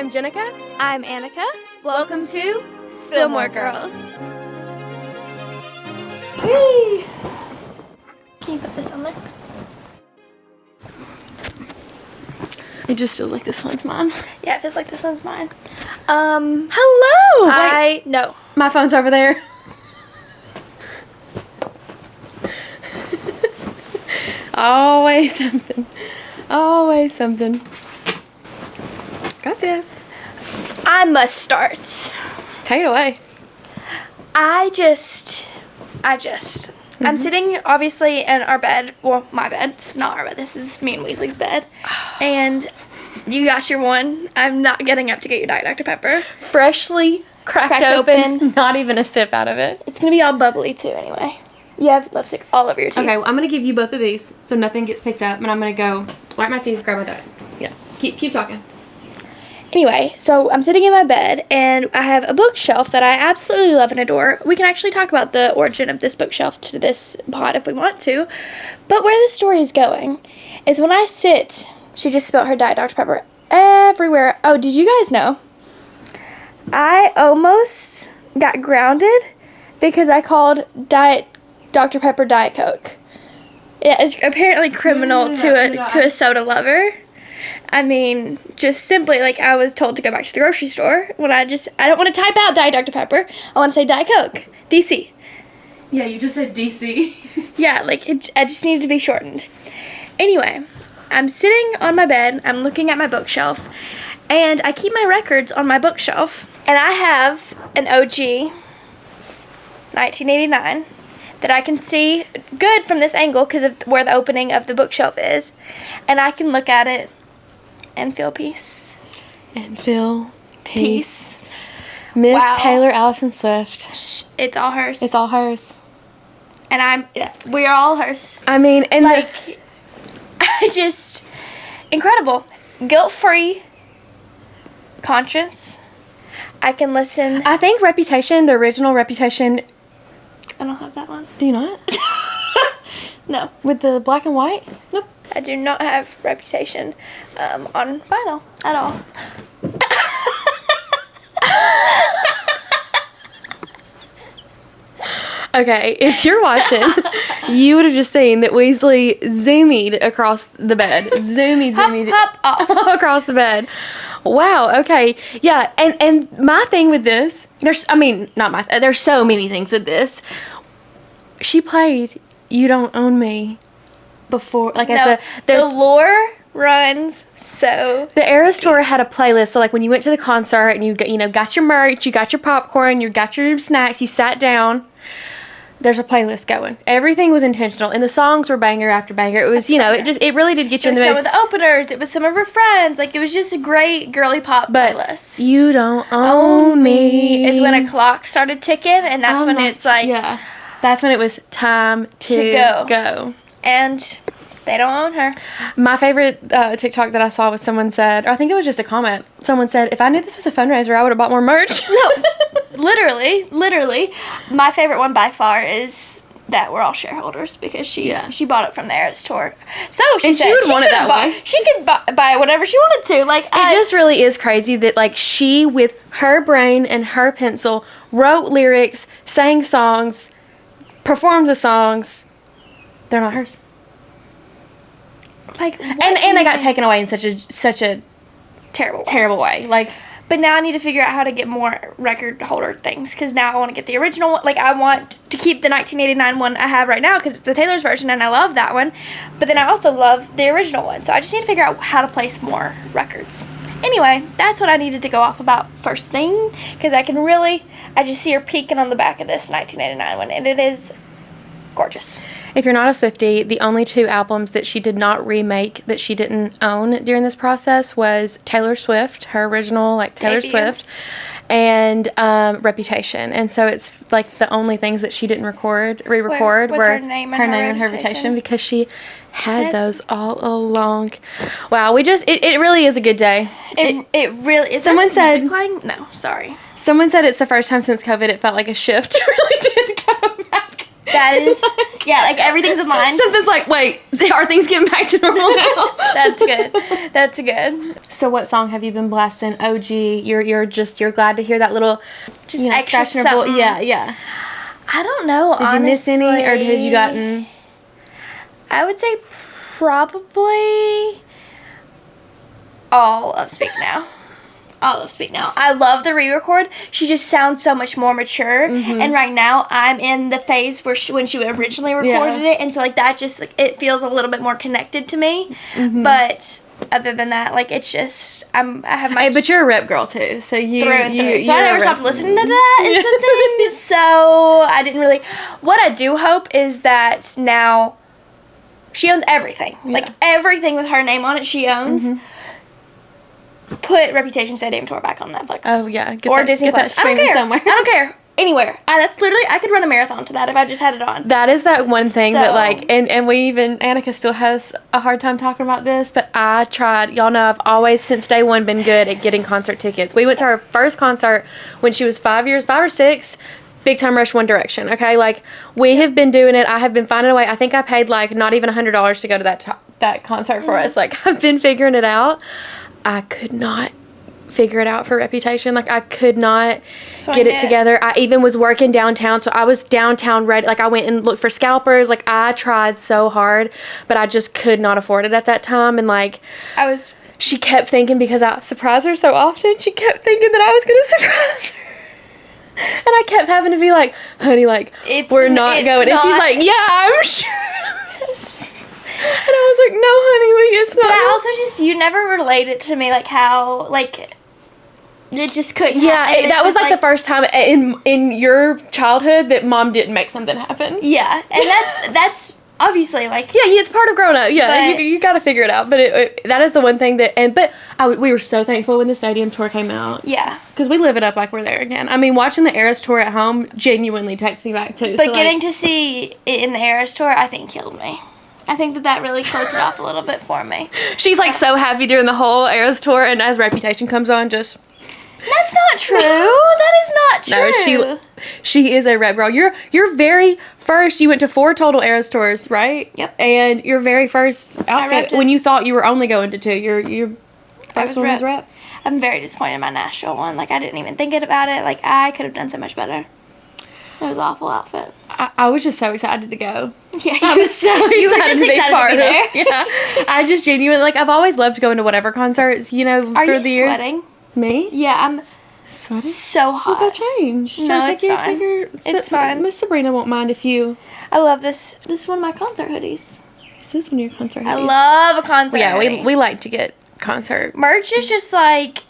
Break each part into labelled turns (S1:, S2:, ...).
S1: I'm Jennica.
S2: I'm Annica.
S1: Welcome to
S2: Spill More Girls.
S1: Whee!
S2: Can you put this on there?
S1: It just feels like this one's mine.
S2: Yeah, it feels like this one's mine.
S1: Hello!
S2: No.
S1: My phone's over there. Always something. Always something. Gracias.
S2: I must start.
S1: Take it away.
S2: I'm sitting, obviously, in our bed. Well, my bed. This is not our bed. This is me and Weasley's bed. And you got your one. I'm not getting up to get your Diet Dr. Pepper.
S1: Freshly cracked open. Not even a sip out of it.
S2: It's going to be all bubbly, too, anyway. You have lipstick all over your teeth.
S1: Okay, well, I'm going to give you both of these so nothing gets picked up. And I'm going to go wipe my teeth, grab my diet. Yeah. Keep talking.
S2: Anyway, so I'm sitting in my bed, and I have a bookshelf that I absolutely love and adore. We can actually talk about the origin of this bookshelf to this pod if we want to. But where the story is going is when I sit, she just spilled her Diet Dr. Pepper everywhere. Oh, did you guys know? I almost got grounded because I called Diet Dr. Pepper Diet Coke. Yeah, it's apparently criminal to a soda lover. I mean, just simply, like, I was told to go back to the grocery store when I don't want to type out Diet Dr. Pepper. I want to say Diet Coke. DC.
S1: Yeah, you just said DC.
S2: Yeah, like, I just needed to be shortened. Anyway, I'm sitting on my bed. I'm looking at my bookshelf. And I keep my records on my bookshelf. And I have an OG 1989 that I can see good from this angle because of where the opening of the bookshelf is. And I can look at it and feel peace.
S1: And feel peace. Miss Taylor Allison Swift.
S2: It's all hers.
S1: It's all hers.
S2: And we are all hers.
S1: I mean, and
S2: like, incredible. Guilt-free conscience. I can listen.
S1: I think Reputation, the original Reputation.
S2: I don't have that one.
S1: Do you not?
S2: No.
S1: With the black and white?
S2: Nope. I do not have Reputation on vinyl at all.
S1: Okay, if you're watching, you would have just seen that Weasley zoomed across the bed. Zoomed
S2: Hop.
S1: across the bed. Wow, okay. Yeah, and my thing with this, there's so many things with this. She played You Don't Own Me before, like, at
S2: the lore runs so.
S1: The Eras Tour had a playlist, so like when you went to the concert and you got your merch, you got your popcorn, you got your snacks, you sat down. There's a playlist going. Everything was intentional, and the songs were banger after banger. It was, it really did get you in the mood.
S2: Some of the openers. It was some of her friends. Like, it was just a great girly pop playlist.
S1: You Don't Own Me
S2: is when a clock started ticking, and that's when it's like,
S1: yeah, that's when it was time to go.
S2: And they don't own her.
S1: My favorite TikTok that I saw was someone said, or I think it was just a comment. Someone said, "If I knew this was a fundraiser, I would have bought more merch."
S2: No. Literally, my favorite one by far is that we're all shareholders because she bought it from the Eras Tour. So she
S1: would want it that way.
S2: She could buy whatever she wanted to. Like,
S1: it just really is crazy that, like, she with her brain and her pencil wrote lyrics, sang songs, performed the songs. They're not hers.
S2: Like,
S1: and they got taken away in such a terrible way. Like.
S2: But now I need to figure out how to get more record holder things because now I want to get the original one. Like, I want to keep the 1989 one I have right now because it's the Taylor's version and I love that one. But then I also love the original one. So I just need to figure out how to place more records. Anyway, that's what I needed to go off about first thing because I just see her peeking on the back of this 1989 one and it is gorgeous.
S1: If you're not a Swiftie, the only two albums that she did not remake that she didn't own during this process was Taylor Swift, her original, like, Taylor Swift, and Reputation. And so it's, like, the only things that she didn't re-record were
S2: her name and her Reputation
S1: because she had those all along. Wow, it really is a good day.
S2: It really is.
S1: Someone said,
S2: playing? No, sorry.
S1: Someone said it's the first time since COVID it felt like a shift really did come back.
S2: That is, yeah, like everything's in line.
S1: Something's like, wait, are things getting back to normal now?
S2: That's good. That's good.
S1: So what song have you been blasting? OG, you're glad to hear that little,
S2: Just
S1: you know,
S2: extra
S1: scratch in your voice.
S2: something.
S1: Yeah.
S2: I don't know,
S1: Did you miss any, or had you gotten?
S2: I would say probably all of Speak Now. All of Speak Now. I love the re-record. She just sounds so much more mature. And right now, I'm in the phase where when she originally recorded it, and so like that just like it feels a little bit more connected to me. But other than that, like it's just I have my.
S1: Hey, but you're a rep girl too, so you
S2: through and through. So I
S1: you're
S2: never
S1: a
S2: stopped
S1: rep.
S2: listening to that. Is the thing. So I didn't really. What I do hope is that now she owns everything. Like everything with her name on it, she owns. Put Reputation Stadium Tour back on Netflix.
S1: Oh yeah,
S2: or Disney Plus. I don't care.
S1: Somewhere.
S2: I don't care. Anywhere. That's literally, I could run a marathon to that if I just had it on.
S1: That is that one thing
S2: So-
S1: that like, and we even, Annica still has a hard time talking about this, but I tried, y'all know I've always since day one been good at getting concert tickets. We went to our first concert when she was 5 or 6, Big Time Rush, One Direction, okay? Like, we have been doing it, I have been finding a way, I think I paid like not even $100 to go to that concert for us. Like, I've been figuring it out. I could not figure it out for Reputation. Like, I could not get it together. I even was working downtown, so I was downtown ready. Like, I went and looked for scalpers. Like, I tried so hard, but I just could not afford it at that time. And like, she kept thinking, because I surprise her so often, she kept thinking that I was going to surprise her. And I kept having to be like, honey, like, we're not going. And she's like, yeah, I'm sure. And I was like, no, honey, it's not.
S2: But I also just, you never related to me, like, how, like, it just couldn't happen.
S1: That was like the first time in your childhood that mom didn't make something happen.
S2: Yeah, and that's obviously, like.
S1: Yeah, it's part of growing up. Yeah,
S2: But-
S1: you got to figure it out. But that is the one thing that, we were so thankful when the stadium tour came out.
S2: Yeah.
S1: Because we live it up like we're there again. I mean, watching the Eras tour at home genuinely takes me back too.
S2: But
S1: so
S2: getting to see it in the Eras tour, I think killed me. I think that really closed it off a little bit for me.
S1: She's like so happy during the whole Eras tour, and as Reputation comes on, just.
S2: That's not true. That is not true.
S1: No, she is a rep girl. Your very first, you went to 4 total Eras tours, right?
S2: Yep.
S1: And your very first outfit, when you thought you were only going to 2, your first one was rep.
S2: I'm very disappointed in my Nashville one. Like, I didn't even think about it. Like, I could have done so much better. It was an awful outfit.
S1: I was just so excited to go.
S2: Yeah,
S1: I was so excited
S2: you were just
S1: to be
S2: excited
S1: part
S2: to be
S1: of
S2: there.
S1: it. Yeah. I just genuinely, like, I've always loved going to whatever concerts, you know,
S2: Are
S1: through
S2: you
S1: the years.
S2: sweating?
S1: Me?
S2: Yeah, I'm
S1: Sweating?
S2: so hot.
S1: We'll go change.
S2: No, it's fine. It's fine.
S1: Miss Sabrina won't mind if you.
S2: I love this. This is one of my concert hoodies.
S1: This is one of your concert
S2: I
S1: hoodies.
S2: love a concert hoodie.
S1: Yeah, we like to get concert.
S2: Merch is just like,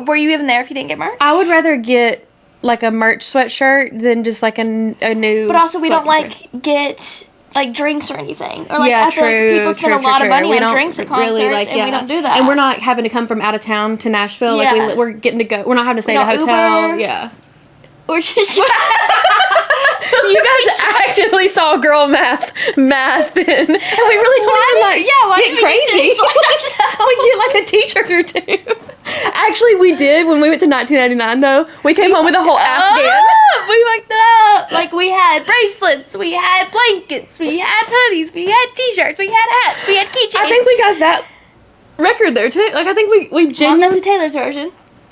S2: were you even there if you didn't get merch?
S1: I would rather get like a merch sweatshirt than just like a new.
S2: But also, we don't
S1: sweatshirt.
S2: like get like drinks or anything. Or like,
S1: Yeah,
S2: I feel like
S1: true.
S2: people spend a lot of money
S1: We
S2: on
S1: don't
S2: drinks at concerts,
S1: really, like,
S2: and we don't do that.
S1: And we're not having to come from out of town to Nashville.
S2: Yeah.
S1: Like we're getting to go. We're not having to stay
S2: We
S1: at a
S2: don't
S1: hotel.
S2: Uber.
S1: Yeah.
S2: We're just.
S1: You guys actively saw girl math, and we really don't even
S2: why
S1: get
S2: did we
S1: crazy.
S2: get this?
S1: We get like a t-shirt or 2. Actually, we did when we went to 1999. Though we came home with a whole Afghan.
S2: We fucked it up. Like, we had bracelets, we had blankets, we had hoodies, we had t-shirts, we had hats, we had keychains.
S1: I think we got that record there too. Like I think we
S2: Mom, that's
S1: genuinely.
S2: a Taylor's version.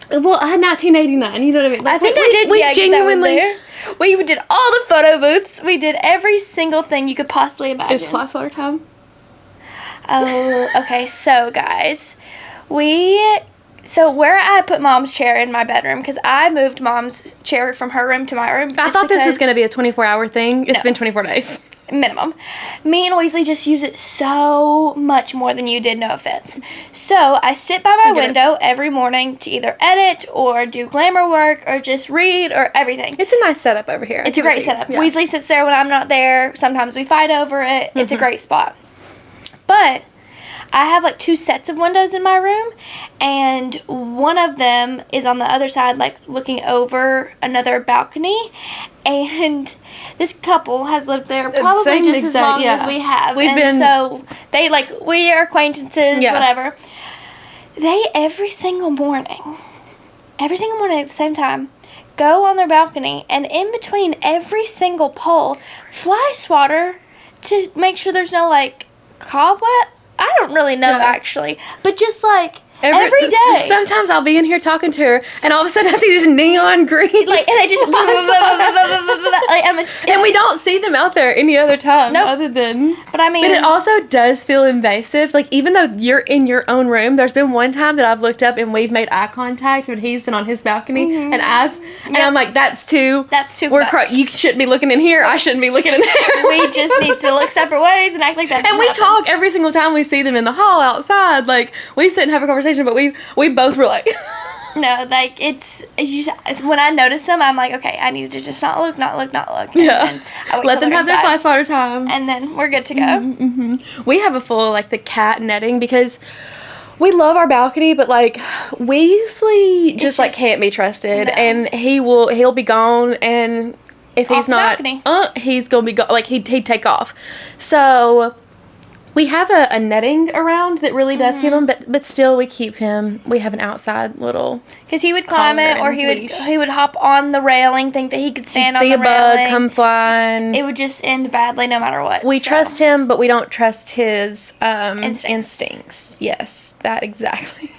S1: Well, I had 1989. You know what I mean? Like,
S2: I think
S1: we,
S2: I did.
S1: We
S2: Yeah,
S1: genuinely.
S2: get that one there. We did all the photo booths. We did every single thing you could possibly imagine.
S1: It's last water time.
S2: Oh, okay. So, guys, so where I put Mom's chair in my bedroom, because I moved Mom's chair from her room to my room.
S1: I thought this was going to be a 24-hour thing. It's
S2: No.
S1: been 24 days.
S2: Minimum. Me and Weasley just use it so much more than you did, no offense. So I sit by my window every morning to either edit or do glamour work or just read or everything.
S1: It's a nice setup over here.
S2: It's a great setup.
S1: Yeah.
S2: Weasley sits there when I'm not there. Sometimes we fight over it. It's a great spot. But I have like 2 sets of windows in my room, and one of them is on the other side, like looking over another balcony. And this couple has lived there probably
S1: Same
S2: just as
S1: exact-
S2: long
S1: yeah.
S2: as we have.
S1: We've
S2: and
S1: been-
S2: so they we are acquaintances,
S1: Yeah.
S2: whatever. They every single morning at the same time go on their balcony and in between every single pole, fly swatter to make sure there's no, like, cobweb. I don't really know, actually. But just, like, every day.
S1: Sometimes I'll be in here talking to her, and all of a sudden I see this neon green.
S2: Like, and I just...
S1: and we don't see them out there any other time.
S2: Nope.
S1: Other than...
S2: But I mean...
S1: But it also does feel invasive. Like, even though you're in your own room, there's been one time that I've looked up and we've made eye contact when he's been on his balcony, and I'm like, that's too much. You shouldn't be looking in here. I shouldn't be looking in there.
S2: We just need to look separate ways and act like that.
S1: And we talk every single time we see them in the hall outside. Like, we sit and have a conversation, but we both were like...
S2: No, like, it's when I notice them, I'm like, okay, I need to just not look. And
S1: yeah. Let them have their fly swatter time.
S2: And then we're good to go.
S1: Mm-hmm. We have a full, like, the cat netting because we love our balcony, but, like, Weasley just like, can't be trusted. No. And he'll be gone, and if he's not, he's going to be gone. Like, he'd take off. So... We have a netting around that really does keep him, but still we keep him. We have an outside little...
S2: Because he would climb it, or he would hop on the railing, think that he could stand on the railing.
S1: See a bug come flying.
S2: It would just end badly no matter what.
S1: We trust him, but we don't trust his instincts. Yes, that exactly.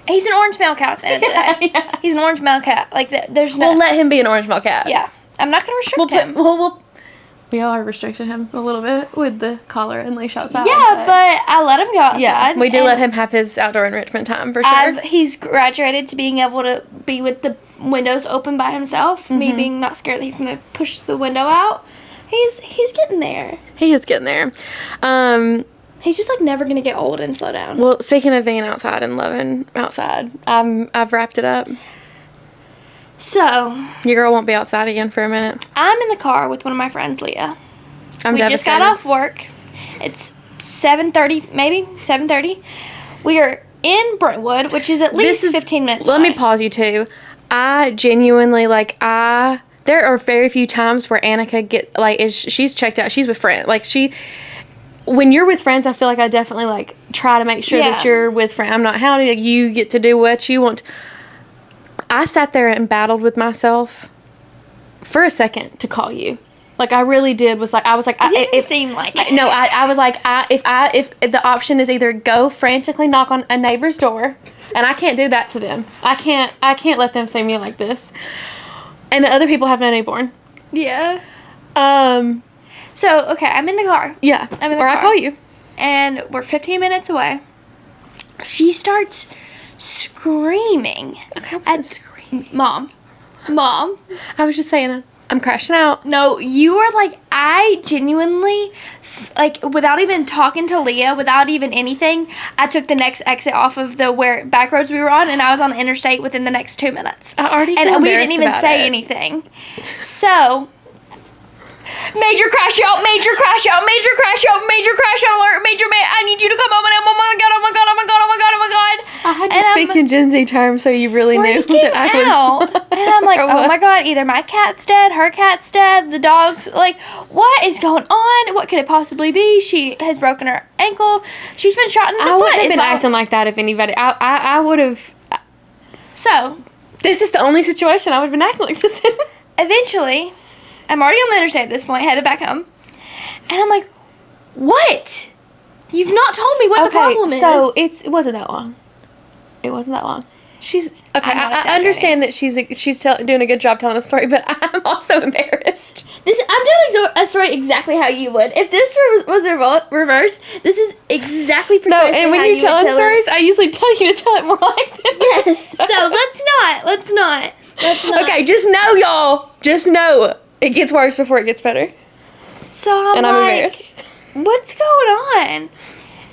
S2: He's an orange male cat at the end of the day. Yeah. He's an orange male cat. Like, there's no...
S1: We'll let him be an orange male cat.
S2: Yeah. I'm not going to restrict him.
S1: We are restricting him a little bit with the collar and leash outside.
S2: Yeah, but I let him go outside.
S1: Yeah, we do let him have his outdoor enrichment time, for sure.
S2: He's graduated to being able to be with the windows open by himself. Me being not scared that he's going to push the window out. He's getting there.
S1: He is getting there.
S2: He's just, like, never going to get old and slow down.
S1: Well, speaking of being outside and loving outside, I've wrapped it up.
S2: So,
S1: your girl won't be outside again for a minute.
S2: I'm in the car with one of my friends, Leah.
S1: We
S2: just got off work. It's 7:30, maybe 7:30. We are in Brentwood, which is at least 15 minutes away.
S1: Let me pause you too. I genuinely there are very few times where Annica she's checked out. She's with friends. Like, when you're with friends, I feel like I definitely try to make sure that you're with friends. I'm not hounding you. Get to do what you want. I sat there and battled with myself for a second to call you. Like, I really did. I was like,
S2: it didn't seem like it.
S1: No, I was like, if the option is either go frantically knock on a neighbor's door, and I can't do that to them. I can't let them see me like this. And the other people have no newborn.
S2: Yeah. So, okay, I'm in the car.
S1: Yeah.
S2: I'm in the car.
S1: Or I call you.
S2: And we're 15 minutes away. She starts screaming.
S1: Okay, screaming.
S2: Mom.
S1: I was just saying, I'm crashing out.
S2: No, you are like, I genuinely, without even talking to Leah, without even anything, I took the next exit off of the back roads we were on, and I was on the interstate within the next 2 minutes.
S1: I already feel
S2: and we didn't even say anything. So... Major crash out alert, I need you to come home, and oh my god.
S1: I had to speak in Gen Z terms so you really knew that I was.
S2: And I'm like, oh my god, either my cat's dead, her cat's dead, the dog's, what is going on? What could it possibly be? She has broken her ankle. She's been shot in the foot.
S1: I wouldn't have been acting like that if anybody, I would have.
S2: So.
S1: This is the only situation I would have been acting like this in.
S2: Eventually, I'm already on the interstate at this point, headed back home. And I'm like, what? You've not told me what the problem is.
S1: So it wasn't that long. It wasn't that long. She's okay. I understand that she's doing a good job telling a story, but I'm also embarrassed.
S2: I'm telling a story exactly how you would. If this was reversed, this is exactly precisely.
S1: No, and when you're telling stories, I usually tell you to tell it more like this.
S2: Yes. So let's not.
S1: Okay, just know, y'all. Just know it gets worse before it gets better.
S2: So I'm embarrassed. What's going on?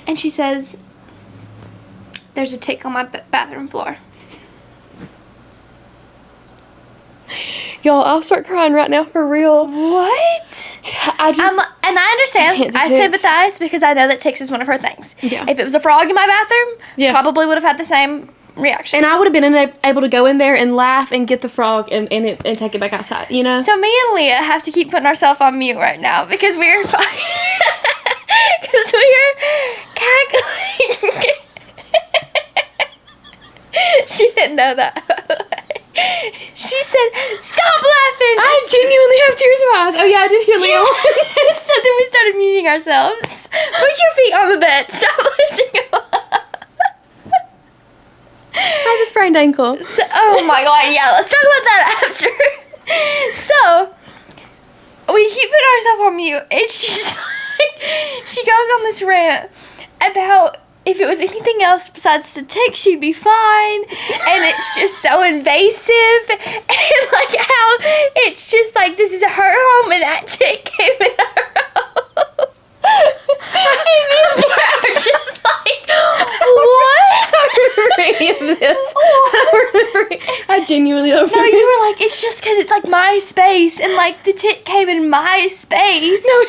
S2: And she says, there's a tick on my bathroom floor.
S1: Y'all, I'll start crying right now for real.
S2: What? And I understand. I sympathize because I know that ticks is one of her things.
S1: Yeah.
S2: If it was a frog in my bathroom, probably would have had the same reaction.
S1: And I would have been able to go in there and laugh and get the frog and take it back outside, you know?
S2: So me and Leah have to keep putting ourselves on mute right now because we're cackling. She didn't know that. She's said, stop laughing.
S1: I genuinely have tears in my eyes. Oh, yeah, I did hear Leah.
S2: And so then we started muting ourselves. Put your feet on the bed. Stop lifting them up.
S1: I have a sprained ankle.
S2: So, oh my god, yeah, let's talk about that after. So, we keep putting ourselves on mute, and she's like, she goes on this rant about if it was anything else besides the tick, she'd be fine, and it's just so invasive, and like how it's just like, this is her home, and that tick came in her home. And me and Sarah are just like, what?
S1: I don't remember any of this. I don't remember. I genuinely don't
S2: No,
S1: remember.
S2: you were like, it's just because it's like my space, and like the tick came in my space.
S1: No,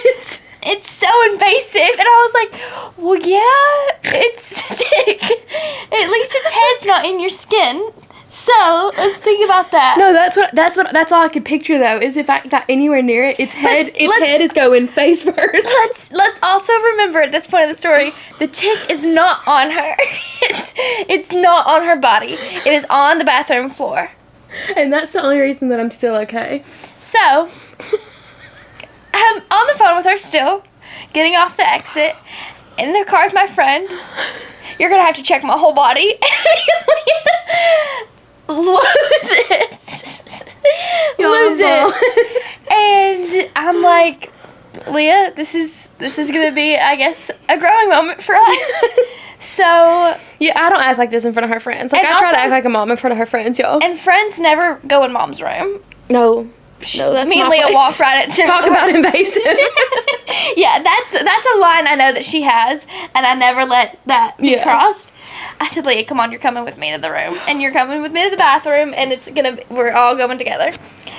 S2: It's so invasive. And I was like, well, yeah, it's a tick. At least its head's not in your skin. So let's think about that.
S1: No, that's all I could picture though, is if I got anywhere near it, its head is going face first.
S2: Let's also remember at this point of the story, the tick is not on her. It's not on her body. It is on the bathroom floor.
S1: And that's the only reason that I'm still okay.
S2: So, I'm on the phone with her still, getting off the exit, in the car with my friend. You're gonna have to check my whole body. Lose it. And I'm like, Leah, this is gonna be, I guess, a growing moment for us. So
S1: yeah, I don't act like this in front of her friends. Like, I try to act like a mom in front of her friends, y'all.
S2: And friends never go in mom's room.
S1: No, that's
S2: me and
S1: my
S2: Leah
S1: place.
S2: walk right into
S1: Talk about invasive.
S2: Yeah, that's a line I know that she has, and I never let that be crossed. I said, Leah, come on, you're coming with me to the room, and you're coming with me to the bathroom, and we're all going together.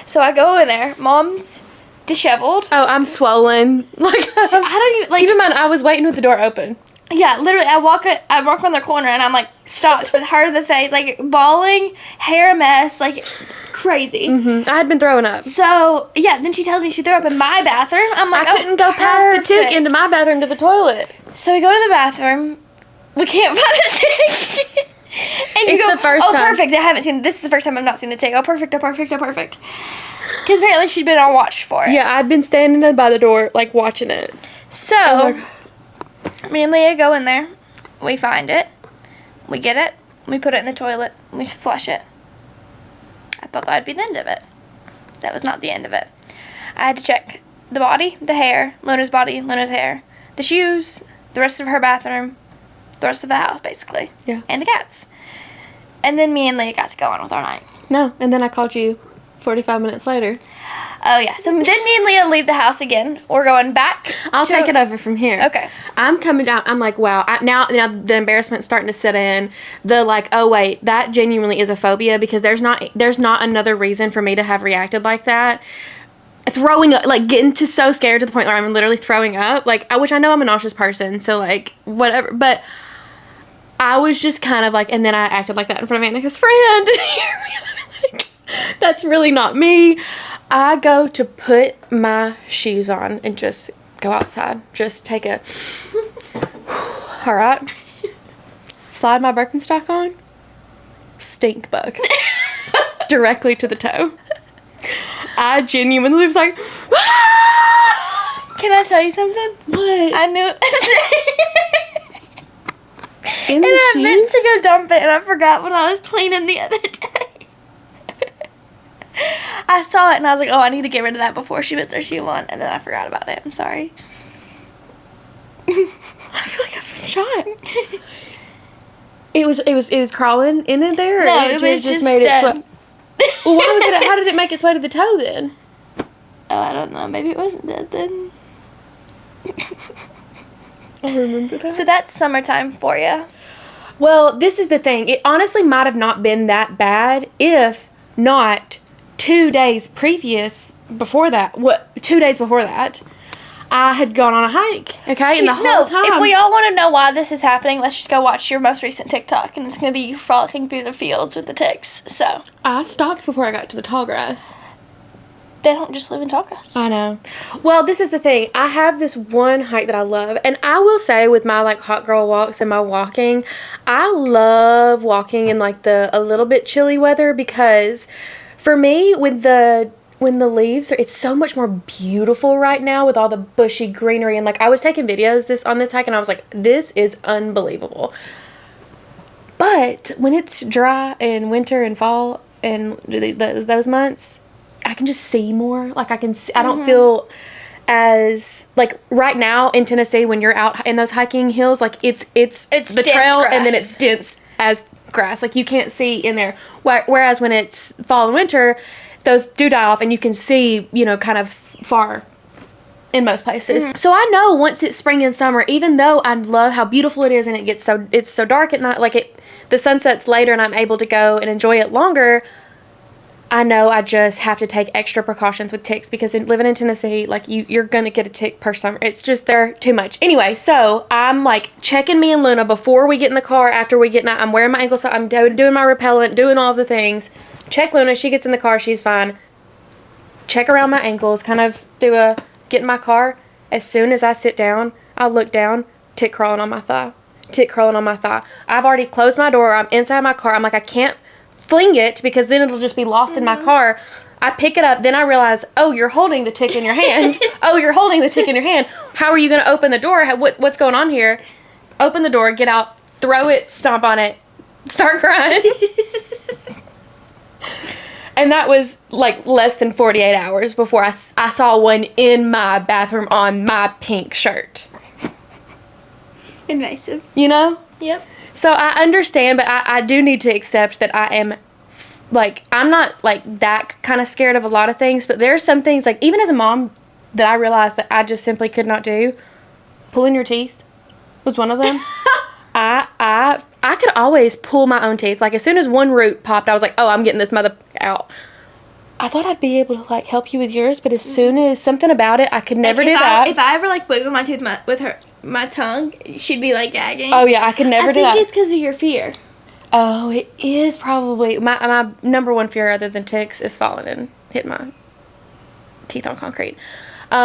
S2: So I go in there. Mom's disheveled.
S1: Oh, I'm swollen. Like,
S2: I don't even, like...
S1: Keep in mind, I was waiting with the door open.
S2: Yeah, literally, I walk on the corner, and I'm, like, stopped with her in the face, like, bawling, hair a mess, like, crazy.
S1: Mm-hmm. I had been throwing up.
S2: So, yeah, then she tells me she threw up in my bathroom. I'm like,
S1: I couldn't go past the tick into my bathroom to the toilet.
S2: So we go to the bathroom. We can't find the tick. And you
S1: It's
S2: go,
S1: the first time.
S2: Perfect, I haven't seen, this is the first time I've not seen the tick. Oh, perfect. Because apparently she'd been on watch for it.
S1: Yeah, I'd been standing by the door, like, watching it.
S2: So, me and Leah go in there. We find it. We get it. We put it in the toilet. We flush it. I thought that would be the end of it. That was not the end of it. I had to check the body, the hair, Luna's body, Luna's hair, the shoes, the rest of her bathroom, the rest of the house, basically.
S1: Yeah.
S2: And the cats. And then me and Leah got to go on with our night.
S1: No, and then I called you 45 minutes later.
S2: Oh, yeah. So then me and Leah leave the house again. We're going back.
S1: I'll take it over from here.
S2: Okay.
S1: I'm coming down. I'm like, wow. Now the embarrassment's starting to set in. The like, oh wait, that genuinely is a phobia, because there's not another reason for me to have reacted like that. Throwing up, like getting so scared to the point where I'm literally throwing up. Like, which I know I'm a nauseous person, so like whatever. But I was just kind of like, and then I acted like that in front of Annica's friend. Like, that's really not me. I go to put my shoes on and just go outside. Just take a... All right. Slide my Birkenstock on. Stink bug. Directly to the toe. I genuinely was like...
S2: Can I tell you something?
S1: What?
S2: I knew it.
S1: In
S2: And
S1: the
S2: I
S1: shoe?
S2: meant to go dump it, and I forgot when I was cleaning the other day. I saw it, and I was like, oh, I need to get rid of that before she puts her shoe on, and then I forgot about it. I'm sorry.
S1: I feel like I've been shot. It was crawling in it there? Or
S2: No,
S1: it
S2: was just
S1: made
S2: dead.
S1: it sweat? Well, why was it? How did it make its way to the toe then?
S2: Oh, I don't know. Maybe it wasn't dead then.
S1: I remember that.
S2: So that's summertime for you.
S1: Well, this is the thing. It honestly might have not been that bad if not 2 days before that, I had gone on a hike. Okay, and the whole time.
S2: If we all want to know why this is happening, let's just go watch your most recent TikTok, and it's going to be you frolicking through the fields with the ticks. So
S1: I stopped before I got to the tall grass.
S2: they don't just live in tall grass.
S1: I know. Well, this is the thing. I have this one hike that I love, and I will say with my like hot girl walks and my walking, I love walking in like a little bit chilly weather, because for me, when the leaves are, it's so much more beautiful right now with all the bushy greenery. And, like, I was taking videos on this hike, and I was like, this is unbelievable. But when it's dry in winter and fall and those months, I can just see more. Like, I can see, I don't feel as, like, right now in Tennessee, when you're out in those hiking hills, like, it's the trail
S2: grass.
S1: and then it's dense as grass. Like, you can't see in there. Whereas when it's fall and winter, those do die off and you can see, you know, kind of far in most places. So I know once it's spring and summer, even though I love how beautiful it is and it's so dark at night, like, the sun sets later and I'm able to go and enjoy it longer, I know I just have to take extra precautions with ticks, because living in Tennessee, like, you're going to get a tick per summer. It's just, they're too much. Anyway, so I'm, like, checking me and Luna before we get in the car, after we get in. I'm wearing my ankle socks, I'm doing my repellent, doing all the things. Check Luna, she gets in the car, she's fine. Check around my ankles, kind of get in my car. As soon as I sit down, I look down, tick crawling on my thigh. Tick crawling on my thigh. I've already closed my door, I'm inside my car. I'm like, I can't fling it because then it'll just be lost in my car. I pick it up, then I realize, oh, you're holding the tick in your hand. Oh, you're holding the tick in your hand. How are you going to open the door? What's going on here? Open the door, get out, throw it, stomp on it, start crying. And that was, like, less than 48 hours before I saw one in my bathroom on my pink shirt.
S2: Invasive.
S1: You know?
S2: Yep.
S1: So I understand, but I do need to accept that I am, like, I'm not, like, that kind of scared of a lot of things, but there are some things, like, even as a mom, that I realized that I just simply could not do. Pulling your teeth was one of them. I could always pull my own teeth. Like, as soon as one root popped, I was like, oh, I'm getting this mother out. I thought I'd be able to, like, help you with yours, but as soon as something about it, I could never do that.
S2: If I ever, like, wiggled my tooth with my tongue, she'd be, like, gagging.
S1: Oh, yeah, I could never do that.
S2: I think it's because of your fear.
S1: Oh, it is probably. My number one fear other than ticks is falling and hitting my teeth on concrete.
S2: So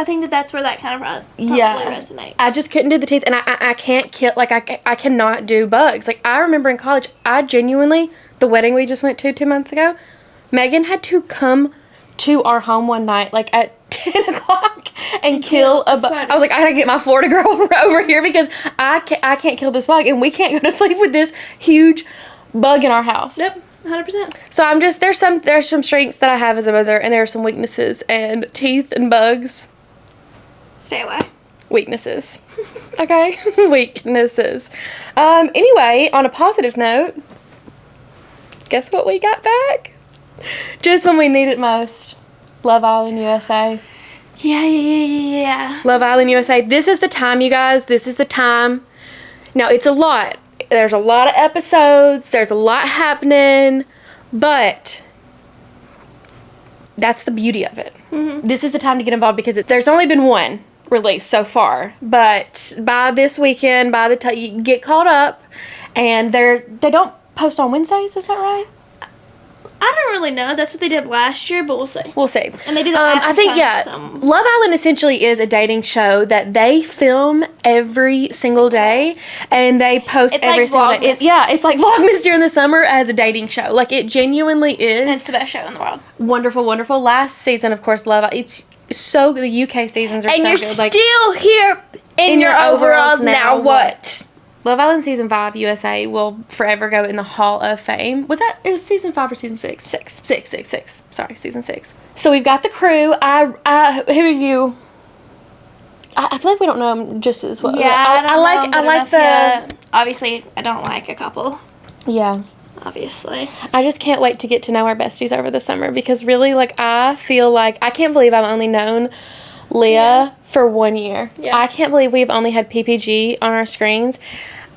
S2: I think that's where that kind of probably resonates.
S1: I just couldn't do the teeth, and I can't kill, like, I cannot do bugs. Like, I remember in college, I genuinely, the wedding we just went to 2 months ago, Megan had to come to our home one night, like, at 10 o'clock and kill a bug. I was like, I gotta get my Florida girl over here because I can't kill this bug, and we can't go to sleep with this huge bug in our house.
S2: Yep, 100%.
S1: So I'm just, there's some strengths that I have as a mother, and there are some weaknesses, and teeth and bugs.
S2: Stay away.
S1: Weaknesses. Okay? Weaknesses. Anyway, on a positive note, guess what we got back? Just when we need it most. Love Island USA.
S2: Yeah.
S1: Love Island USA. This is the time, you guys. This is the time. Now, it's a lot. There's a lot of episodes. There's a lot happening. But that's the beauty of it. Mm-hmm. This is the time to get involved because there's only been one release so far. But by this weekend, by the time you get caught up, and they don't post on Wednesdays, is that right?
S2: I don't really know. That's what they did last year, but we'll see.
S1: We'll see.
S2: And they do that
S1: I think, Love Island essentially is a dating show that they film every single day, and they post every single day. It's like Vlogmas during the summer as a dating show. Like, it genuinely is.
S2: And it's the best show in the world.
S1: Wonderful, wonderful. Last season, of course, Love Island. It's so, the UK seasons are so good.
S2: And you're still here in your overalls, now what?
S1: Love Island Season 5 USA will forever go in the Hall of Fame. It was Season 5 or Season 6? 6. Sorry, Season 6. So we've got the crew. Who are you? I feel like we don't know them just as well.
S2: Yeah, I like obviously, I don't like a couple.
S1: Yeah.
S2: Obviously.
S1: I just can't wait to get to know our besties over the summer because really, like, I feel like, I can't believe I've only known Leah for 1 year. Yeah. I can't believe we've only had PPG on our screens.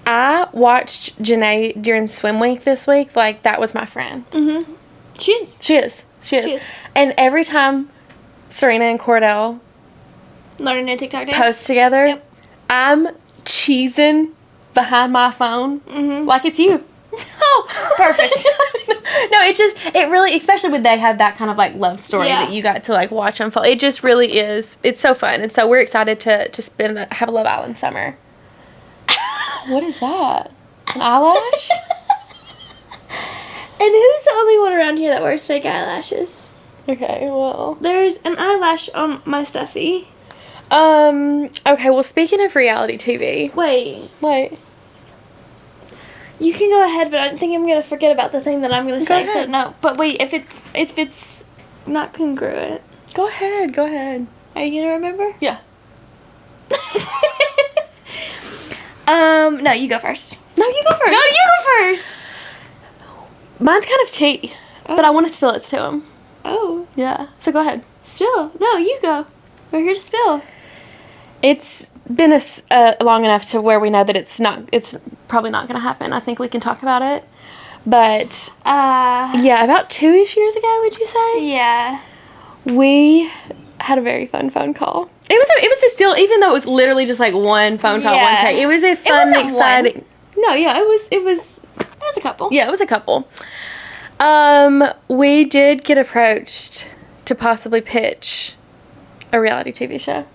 S1: I watched Janae during swim week this week. Like, that was my friend.
S2: Mm-hmm. She is.
S1: And every time Serena and Cordell
S2: learn a new TikTok dance,
S1: post together,
S2: yep.
S1: I'm cheesing behind my phone like it's you.
S2: Oh, perfect.
S1: No, it really, especially when they have that kind of, like, love story that you got to, like, watch unfold. It just really is. It's so fun. And so we're excited to have a Love Island summer. What is that? An eyelash?
S2: who's the only one around here that wears fake eyelashes?
S1: Okay, well.
S2: There's an eyelash on my stuffy.
S1: Okay, well, speaking of reality TV.
S2: Wait. You can go ahead, but I think I'm going to forget about the thing that I'm going to say. So no, but wait, if it's not congruent.
S1: Go ahead.
S2: Are you going to remember?
S1: Yeah.
S2: No, you go first.
S1: No, you go first.
S2: No, you go first.
S1: Mine's kind of tea, but I want to spill it to him.
S2: Oh.
S1: Yeah. So go ahead.
S2: Spill. No, you go. We're here to spill.
S1: It's been long enough to where we know that it's probably not going to happen. I think we can talk about it. But, yeah, about 2-ish years ago, would you say?
S2: Yeah.
S1: We had a very fun phone call. It was still, even though it was literally just like one phone call, one take. It was a fun, exciting. No, yeah, it was
S2: a couple.
S1: Yeah, it was a couple. We did get approached to possibly pitch a reality TV show.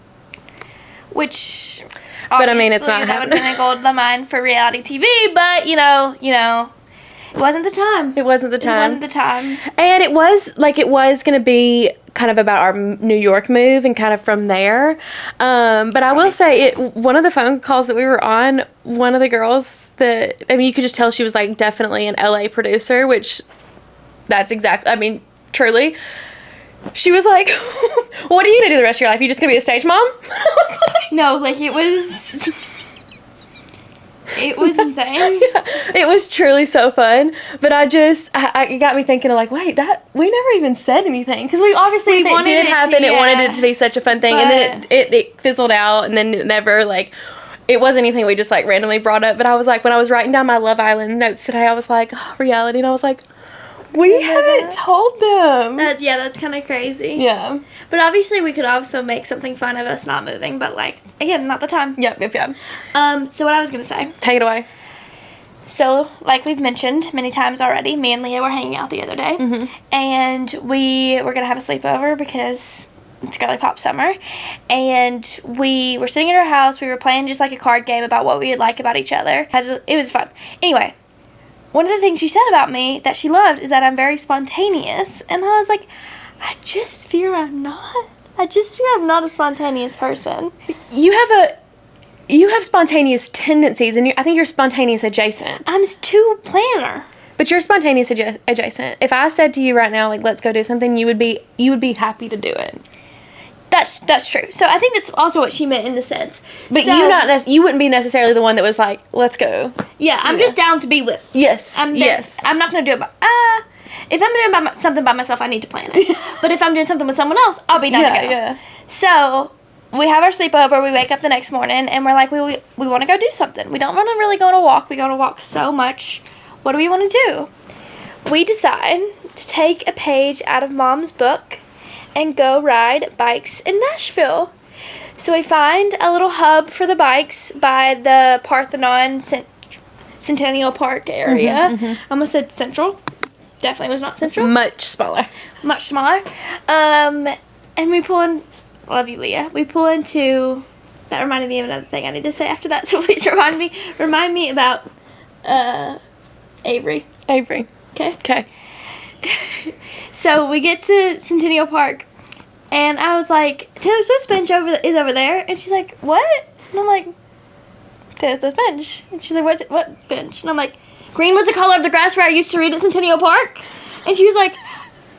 S2: Which,
S1: but I mean, it's not
S2: that would have been a gold mine for reality TV, but, you know, it wasn't the time.
S1: It wasn't the time. And it was going to be kind of about our New York move and kind of from there. But I will say, one of the phone calls that we were on, one of the girls you could just tell she was, like, definitely an LA producer, which that's exactly, I mean, truly. She was like, what are you going to do the rest of your life? You just going to be a stage mom? I was like,
S2: no, like, it was insane.
S1: Yeah, it was truly so fun. But it got me thinking of, like, wait, we never even said anything. Because we obviously, if it did happen, it wanted it to be such a fun thing. And then it fizzled out, and then it never, like, it wasn't anything we just, like, randomly brought up. But I was like, when I was writing down my Love Island notes today, I was like, reality. And I was like, we haven't told them.
S2: That's kind of crazy.
S1: Yeah.
S2: But obviously we could also make something fun of us not moving, but, like, again, not the time.
S1: Yep.
S2: So what I was going to say.
S1: Take it away.
S2: So, like we've mentioned many times already, me and Leah were hanging out the other day.
S1: Mm-hmm.
S2: And we were going to have a sleepover because it's Girly Pop summer. And we were sitting at our house. We were playing just, like, a card game about what we would like about each other. It was fun. Anyway. One of the things she said about me that she loved is that I'm very spontaneous. And I was like, I just fear I'm not a spontaneous person.
S1: You have spontaneous tendencies, and I think you're spontaneous adjacent.
S2: I'm too planner.
S1: But you're spontaneous adjacent. If I said to you right now, like, let's go do something, you would be happy to do it.
S2: That's true. So I think that's also what she meant in the sense.
S1: But you wouldn't be necessarily the one that was like, let's go.
S2: Yeah, I'm just down to be with.
S1: Yes.
S2: Yes. I'm not going to do it if I'm doing something by myself, I need to plan it. But if I'm doing something with someone else, I'll be down to go. Yeah. So we have our sleepover. We wake up the next morning, and we're like, we want to go do something. We don't want to really go on a walk. We go on a walk so much. What do we want to do? We decide to take a page out of Mom's book and go ride bikes in Nashville. So we find a little hub for the bikes by the Parthenon Centennial Park area.
S1: Mm-hmm.
S2: I almost said Central. Definitely was not Central.
S1: Much smaller.
S2: And we pull in. Love you, Leah. We pull into. That reminded me of another thing I need to say after that. So please remind me about Avery. Okay. So we get to Centennial Park, and I was like, Taylor Swift's bench is over there, and she's like, what? And I'm like, Taylor Swift's bench. And she's like, what bench? And I'm like, green was the color of the grass where I used to read at Centennial Park. And she was like,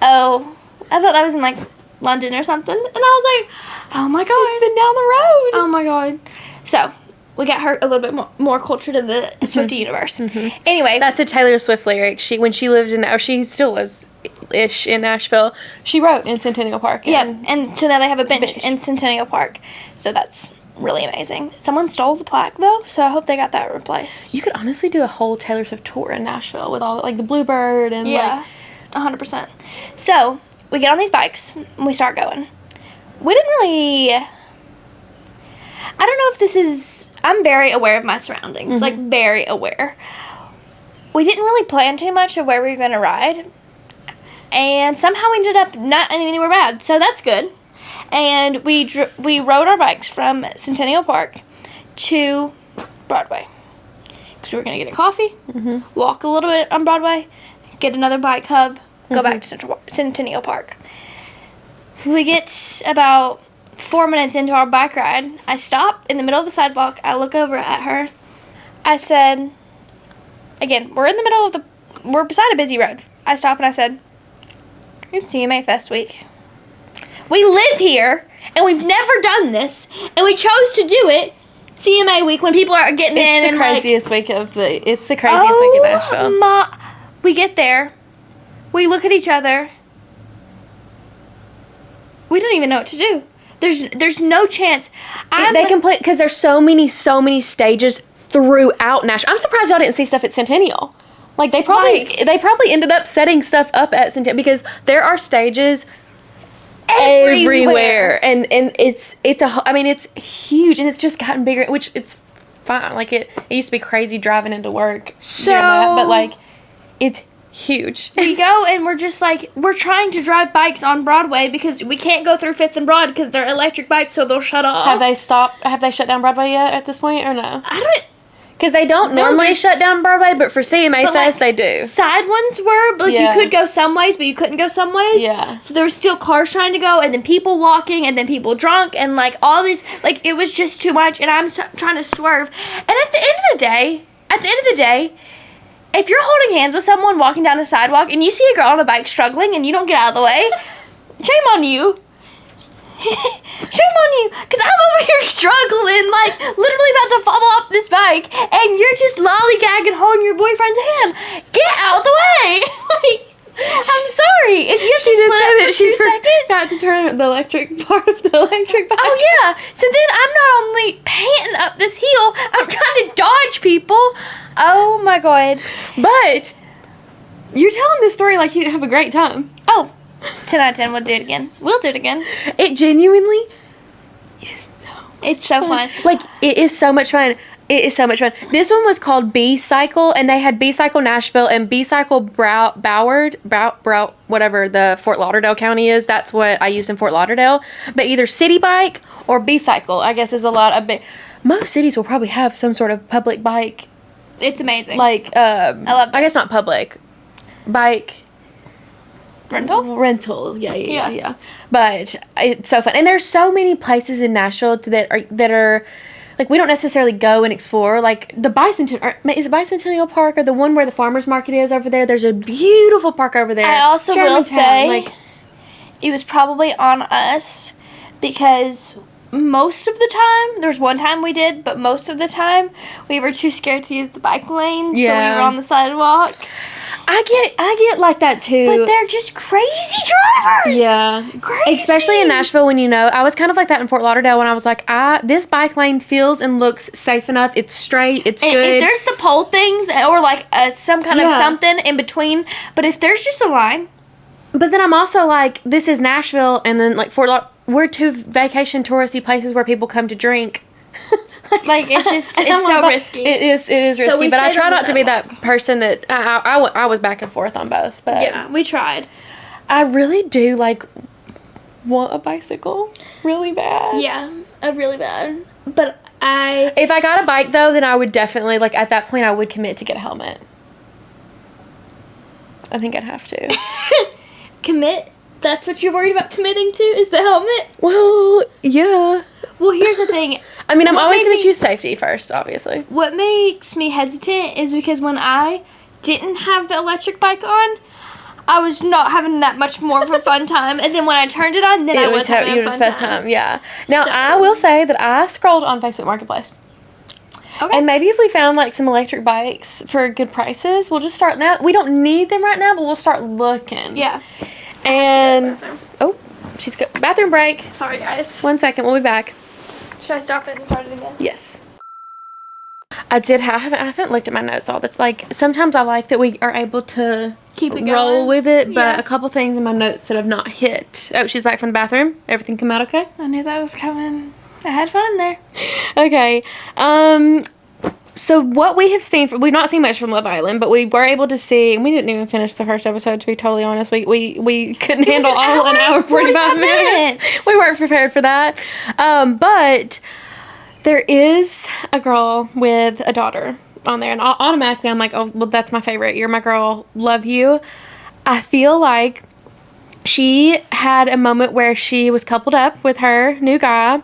S2: oh, I thought that was in, like, London or something. And I was like, oh my god,
S1: it's been down the road.
S2: Oh my god. So we got her a little bit more cultured in the Swiftie universe.
S1: Mm-hmm.
S2: Anyway.
S1: That's a Taylor Swift lyric. When she lived she still was-ish in Nashville, she wrote in Centennial Park.
S2: And so now they have a bench in Centennial Park. So that's really amazing. Someone stole the plaque, though, so I hope they got that replaced.
S1: You could honestly do a whole Taylor Swift tour in Nashville with all, like, the Bluebird and,
S2: yeah, 100%. So we get on these bikes, and we start going. We didn't really... I don't know if this is... I'm very aware of my surroundings,
S1: Mm-hmm.
S2: like, very aware. We didn't really plan too much of where we were going to ride, and somehow we ended up not anywhere bad, so that's good. And we rode our bikes from Centennial Park to Broadway, because we were going to get a coffee,
S1: Mm-hmm.
S2: walk a little bit on Broadway, get another bike hub, go back to Centennial Park. We get about 4 minutes into our bike ride. I stop in the middle of the sidewalk. I look over at her. I said, again, we're beside a busy road. I stop and I said, it's CMA Fest week. We live here, and we've never done this, and we chose to do it CMA week when people are getting in.
S1: It's the craziest week of it's the craziest week in Nashville.
S2: We get there. We look at each other. We don't even know what to do. There's no chance.
S1: They complete because there's so many stages throughout Nashville. I'm surprised y'all didn't see stuff at Centennial. Like they probably ended up setting stuff up at Centennial because there are stages everywhere. And it's huge and it's just gotten bigger, which it's fine. Like it used to be crazy driving into work doing that, but like it's huge.
S2: We go and we're just like, we're trying to drive bikes on Broadway because we can't go through 5th and Broad because they're electric bikes, so they'll shut off.
S1: Have they shut down Broadway yet at this point or no?
S2: I don't.
S1: Because they don't normally shut down Broadway, but for CMA Fest, they do.
S2: Side ones were, but you could go some ways, but you couldn't go some ways.
S1: Yeah.
S2: So there were still cars trying to go, and then people walking, and then people drunk, and like all this, like it was just too much, and I'm trying to swerve. And at the end of the day, if you're holding hands with someone walking down a sidewalk, and you see a girl on a bike struggling, and you don't get out of the way, shame on you. Shame on you, because I'm over here struggling, like, literally about to fall off this bike, and you're just lollygagging holding your boyfriend's hand. Get out the way! Like, I'm sorry. If you have to split up for 2 seconds.
S1: Forgot to turn the electric part of the electric bike.
S2: Oh, yeah. So then I'm not only panting up this hill, I'm trying to dodge people. Oh, my God.
S1: But you're telling this story like you didn't have a great time.
S2: Oh. 10 out of 10, we'll do it again. We'll do it again.
S1: It genuinely is
S2: it's so fun.
S1: Like, it is so much fun. It is so much fun. This one was called B-Cycle, and they had B-Cycle Nashville and B-Cycle Broward, whatever the Fort Lauderdale County is. That's what I used in Fort Lauderdale. But either City Bike or B-Cycle, I guess, is a lot of most cities will probably have some sort of public bike.
S2: It's amazing.
S1: Like,
S2: I love it.
S1: I guess not public. Bike...
S2: Rental,
S1: yeah. But it's so fun, and there's so many places in Nashville that are like we don't necessarily go and explore. Like the Bicentennial Park or the one where the farmers market is over there. There's a beautiful park over there.
S2: I also will say, it was probably on us because most of the time, there was one time we did, but most of the time we were too scared to use the bike lane, so we were on the sidewalk.
S1: I get like that too.
S2: But they're just crazy drivers.
S1: Yeah.
S2: Crazy.
S1: Especially in Nashville when I was kind of like that in Fort Lauderdale when I was like, this bike lane feels and looks safe enough. It's straight. It's good.
S2: If there's the pole things or like some kind of something in between, but if there's just a line.
S1: But then I'm also like, this is Nashville and then like Fort Lauderdale. We're two vacation touristy places where people come to drink.
S2: Like it's so risky.
S1: It is risky,
S2: so
S1: but I try not to be that person that I was back and forth on both. But
S2: yeah, we tried.
S1: I really do like want a bicycle really bad.
S2: Yeah, really bad. But
S1: if I got a bike though, then I would definitely like at that point I would commit to get a helmet. I think I'd have to
S2: commit. That's what you're worried about committing to is the helmet?
S1: Well, yeah.
S2: Well, here's the thing.
S1: I mean, I'm always going to choose safety first, obviously.
S2: What makes me hesitant is because when I didn't have the electric bike on, I was not having that much more of a fun time. And then when I turned it on, then I was having a fun time.
S1: Yeah. Now, I will say that I scrolled on Facebook Marketplace. Okay. And maybe if we found like some electric bikes for good prices, we'll just start now. We don't need them right now, but we'll start looking.
S2: Yeah.
S1: And she's got bathroom break.
S2: Sorry, guys.
S1: 1 second, we'll be back.
S2: Should I stop it and start it again?
S1: Yes. I haven't looked at my notes all the like sometimes I like that we are able to
S2: keep it
S1: roll
S2: going
S1: with it, but a couple things in my notes that have not hit. Oh, she's back from the bathroom. Everything come out okay?
S2: I knew that was coming. I had fun in there.
S1: Okay. So what we have seen, we've not seen much from Love Island, but we were able to see, and we didn't even finish the first episode, to be totally honest. We couldn't handle all an hour 45 minutes. We weren't prepared for that. But there is a girl with a daughter, on there, and automatically I'm like, oh, well, that's my favorite. You're my girl. Love you. I feel like she had a moment where she was coupled up with her new guy.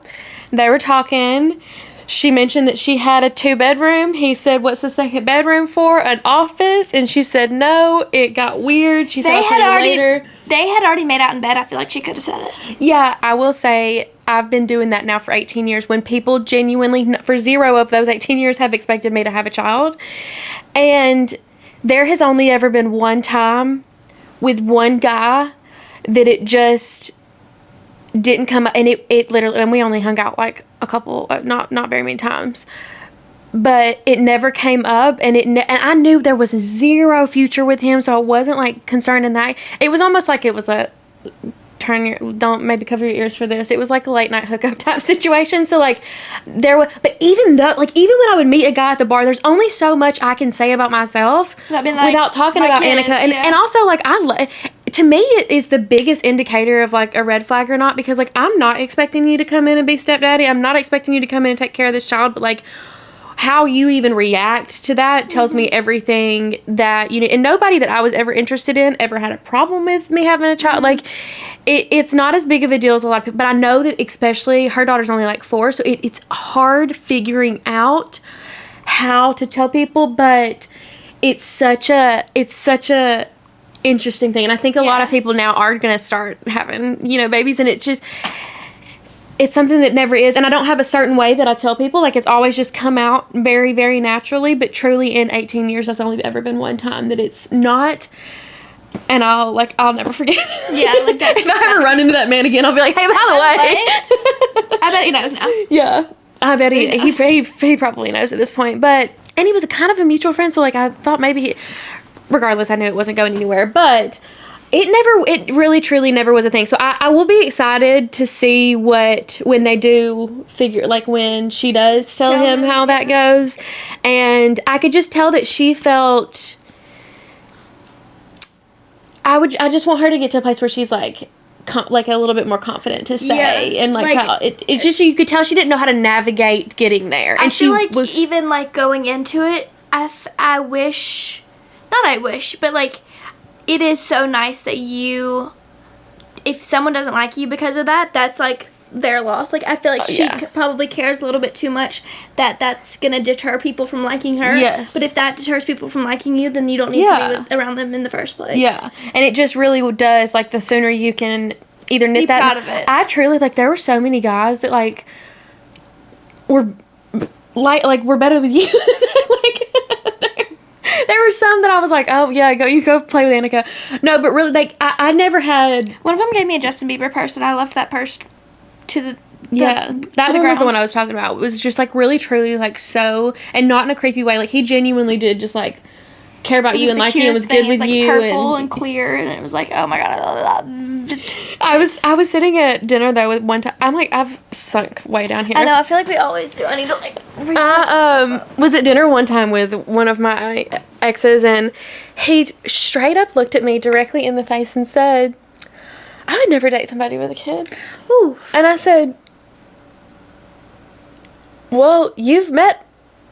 S1: They were talking. She mentioned that she had a 2-bedroom. He said, what's the second bedroom for? An office? And she said, no. It got weird. She said, I'll tell you later.
S2: They had already made out in bed. I feel like she could have said it.
S1: Yeah, I will say I've been doing that now for 18 years. When people genuinely, for 0 of those 18 years, have expected me to have a child. And there has only ever been one time with one guy that it just didn't come up, and it literally, and we only hung out like a couple, not very many times, but it never came up, and and I knew there was 0 future with him, so I wasn't like concerned in that. It was almost like it was a don't maybe cover your ears for this. It was like a late night hookup type situation. So like there was, but even though, like even when I would meet a guy at the bar, there's only so much I can say about myself without talking about Annica, and also like to me, it is the biggest indicator of like a red flag or not, because like I'm not expecting you to come in and be stepdaddy. I'm not expecting you to come in and take care of this child, but like how you even react to that tells me everything that you need. And nobody that I was ever interested in ever had a problem with me having a child. Like it's not as big of a deal as a lot of people, but I know that especially her daughter's only like 4, so it's hard figuring out how to tell people, but it's such a interesting thing, and I think a lot of people now are gonna start having babies, and it's something that never is, and I don't have a certain way that I tell people, like it's always just come out very, very naturally, but truly in 18 years there's only ever been one time that it's not, and I'll never forget.
S2: Yeah, like that.
S1: If I ever run into that man again, I'll be like, hey, by the way.
S2: I bet he knows now.
S1: Yeah, I bet he probably knows at this point, and he was a kind of a mutual friend, so like I thought maybe regardless, I knew it wasn't going anywhere, but it really truly never was a thing. So I will be excited to see when they do figure, like when she does tell him how that goes. And I could just tell that she felt, I just want her to get to a place where she's like a little bit more confident to say, and like how it just, you could tell she didn't know how to navigate getting there. And
S2: I feel like even like going into it, I wish, but like it is so nice that if someone doesn't like you because of that, that's like their loss. Like I feel like she probably cares a little bit too much that's gonna deter people from liking her. Yes. But if that deters people from liking you, then you don't need to be around them in the first place. Yeah. And
S1: it just really does, like the sooner you can either knit that. Proud of it. I truly, like, there were so many guys that like were we're better with you. Like there were some that I was like, oh yeah, you go play with Annica. No, but really, like I never had.
S2: One of them gave me a Justin Bieber purse, and I left that purse to the
S1: that one was the one I was talking about. It was just like really truly like so, and not in a creepy way. Like he genuinely did just like care about you and like you and was good with you.
S2: Purple and clear, and it was like, oh my god, I loved it.
S1: I was sitting at dinner though with one time. I'm like, I've sunk way down here.
S2: I know. I feel like we always do. I need to like.
S1: I was at dinner one time with one of my exes, and he straight up looked at me directly in the face and said, I would never date somebody with a kid. Ooh. And I said, well, you've met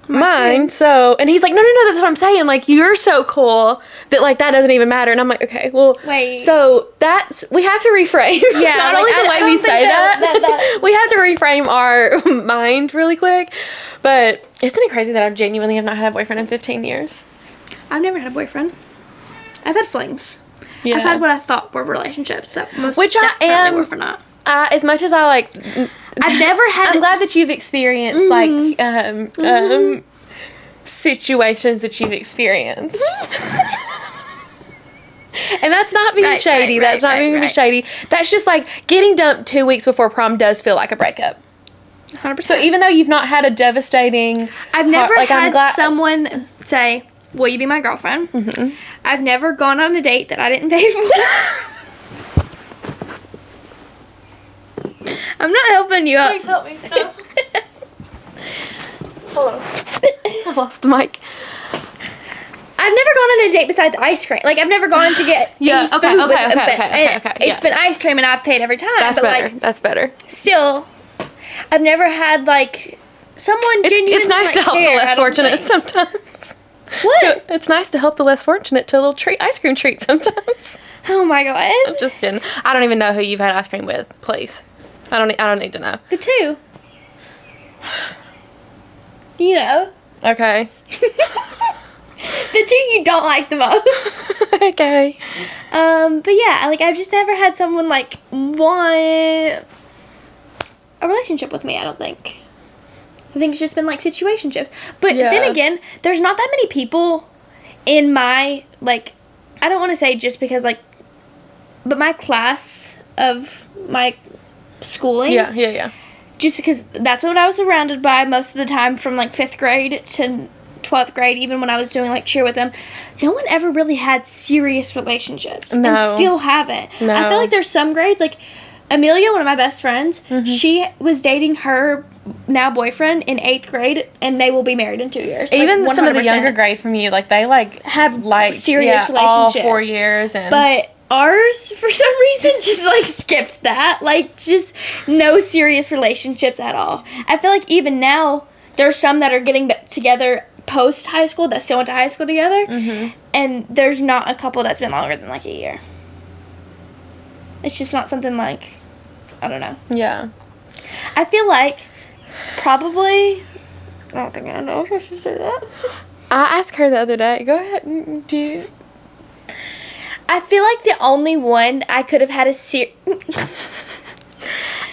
S1: mine, so, and he's like, no, that's what I'm saying, like, you're so cool that, like, that doesn't even matter. And I'm like, okay, well, wait, so we have to reframe. Yeah, not only the way we say that we have to reframe our mind really quick. But isn't it crazy that I genuinely have not had a boyfriend in 15 years?
S2: I've never had a boyfriend. I've had flings. Yeah. I've had what I thought were relationships that most definitely were for not.
S1: As much as I like,
S2: I've never had.
S1: I'm glad that you've experienced situations that you've experienced, and that's not being shady. That's not being shady. That's just like getting dumped 2 weeks before prom does feel like a breakup. 100%. So even though you've not had a devastating,
S2: I've never had someone say, "Will you be my girlfriend?" Mm-hmm. I've never gone on a date that I didn't pay for. I'm not helping you out.
S1: Please help me. No. Hold on. I lost the mic.
S2: I've never gone on a date besides ice cream. Like, I've never gone to get any food okay. It's been ice cream, and I've paid every time.
S1: That's better. That's better.
S2: Still, I've never had, like, someone genuinely
S1: It's nice to help the less fortunate sometimes.
S2: What?
S1: It's nice to help the less fortunate to a little ice cream treat sometimes.
S2: Oh my god.
S1: I'm just kidding. I don't even know who you've had ice cream with. Please, I don't need to know.
S2: The two. You know.
S1: Okay.
S2: The two you don't like the most.
S1: Okay.
S2: But yeah, like I've just never had someone like want a relationship with me, I don't think. I think it's just been like situationships. But then again, there's not that many people in my, like, I don't want to say just because like, but my class of my schooling.
S1: Yeah.
S2: Just because that's what I was surrounded by most of the time from like 5th grade to 12th grade, even when I was doing like cheer with them. No one ever really had serious relationships.
S1: No.
S2: And still haven't.
S1: No.
S2: I feel like there's some grades, like Amelia, one of my best friends, she was dating her now boyfriend in 8th grade, and they will be married in 2 years.
S1: Even
S2: like,
S1: some of the younger grade from you, like they like
S2: have
S1: like
S2: serious relationships.
S1: all 4 years, and
S2: but ours, for some reason, just like skipped that. Like, just no serious relationships at all. I feel like even now, there's some that are getting together post high school that still went to high school together, and there's not a couple that's been longer than like a year. It's just not something like, I don't know.
S1: Yeah.
S2: I feel like probably, I don't think I know if I should say that.
S1: I asked her the other day. Go ahead. Do you?
S2: I feel like the only one I could have had a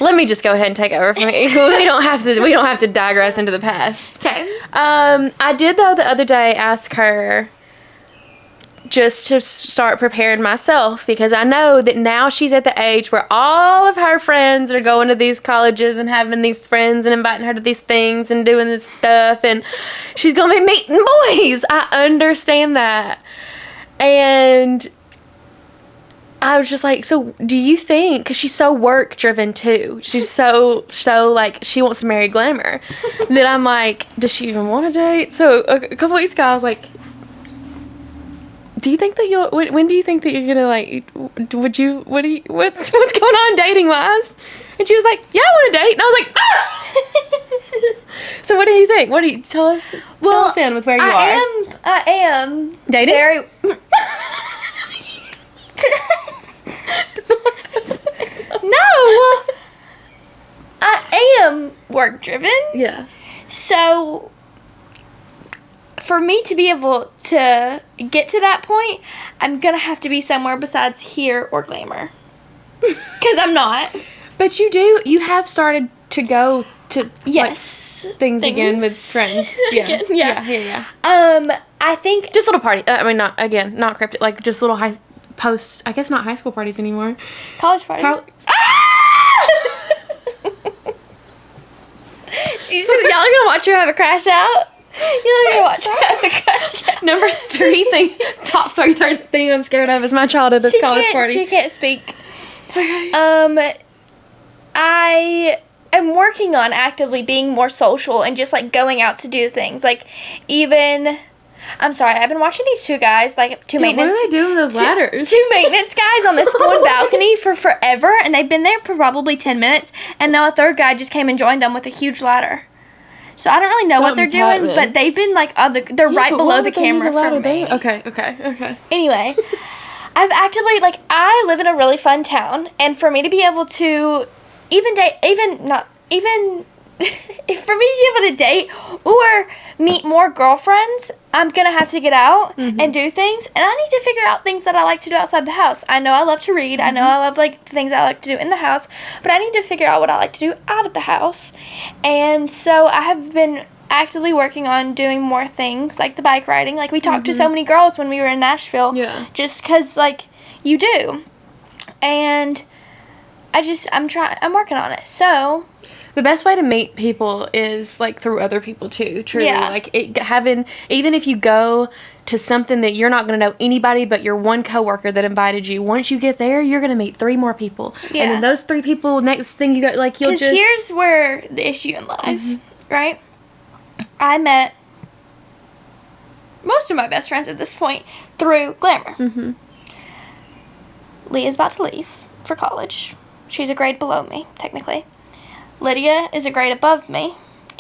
S1: Let me just go ahead and take over from me. We don't have to digress into the past.
S2: Okay.
S1: I did though the other day ask her just to start preparing myself, because I know that now she's at the age where all of her friends are going to these colleges and having these friends and inviting her to these things and doing this stuff, and she's gonna be meeting boys. I understand that. And I was just like, so do you think, because she's so work driven too, she's so like, she wants to marry glamour, that I'm like, does she even want to date? So a couple weeks ago I was like, do you think that when do you think that you're gonna like, what's going on dating wise? And she was like, yeah, I want to date. And I was like, ah! So what do you think? What do you tell us? Tell us in with where you are.
S2: I am
S1: dating.
S2: Very. No, I am work driven.
S1: Yeah.
S2: So, for me to be able to get to that point, I'm gonna have to be somewhere besides here or glamour. Because I'm not.
S1: But you have started to go to
S2: Yes
S1: like, things again with friends. Yeah.
S2: Again, yeah.
S1: Yeah.
S2: I think
S1: Just little party. I mean, not cryptic. Like just little post. I guess not high school parties anymore.
S2: college parties. Y'all are gonna watch her have a crash out. Y'all are gonna watch her have a crash out.
S1: Number 3 thing, top 3 thing I'm scared of is my child at this college party.
S2: She can't speak.
S1: Okay.
S2: I am working on actively being more social and just like going out to do things. Like even, I'm sorry, I've been watching these 2 guys, like maintenance.
S1: What are they doing with those ladders?
S2: 2 maintenance guys on this one balcony for forever, and they've been there for probably 10 minutes, and now a 3rd guy just came and joined them with a huge ladder. So I don't really know what they're doing,
S1: happening.
S2: but they've been like they're right below the camera from me.
S1: Okay.
S2: Anyway, I've actively, like, I live in a really fun town, and for me to be able to for me to be able to date or meet more girlfriends, I'm gonna have to get out and do things, and I need to figure out things that I like to do outside the house. I know I love to read, I know I love like things I like to do in the house, but I need to figure out what I like to do out of the house. And so I have been actively working on doing more things, like the bike riding. Like we talked to so many girls when we were in Nashville, just because like you do, and I'm working on it. So
S1: the best way to meet people is like through other people too. Truly, like even if you go to something that you're not going to know anybody but your one coworker that invited you. Once you get there, you're going to meet 3 more people, and then those 3 people. Next thing you got, like you'll just.
S2: Because here's where the issue lies, right? I met most of my best friends at this point through glamour. Leah's about to leave for college. She's a grade below me, technically. Lydia is a grade above me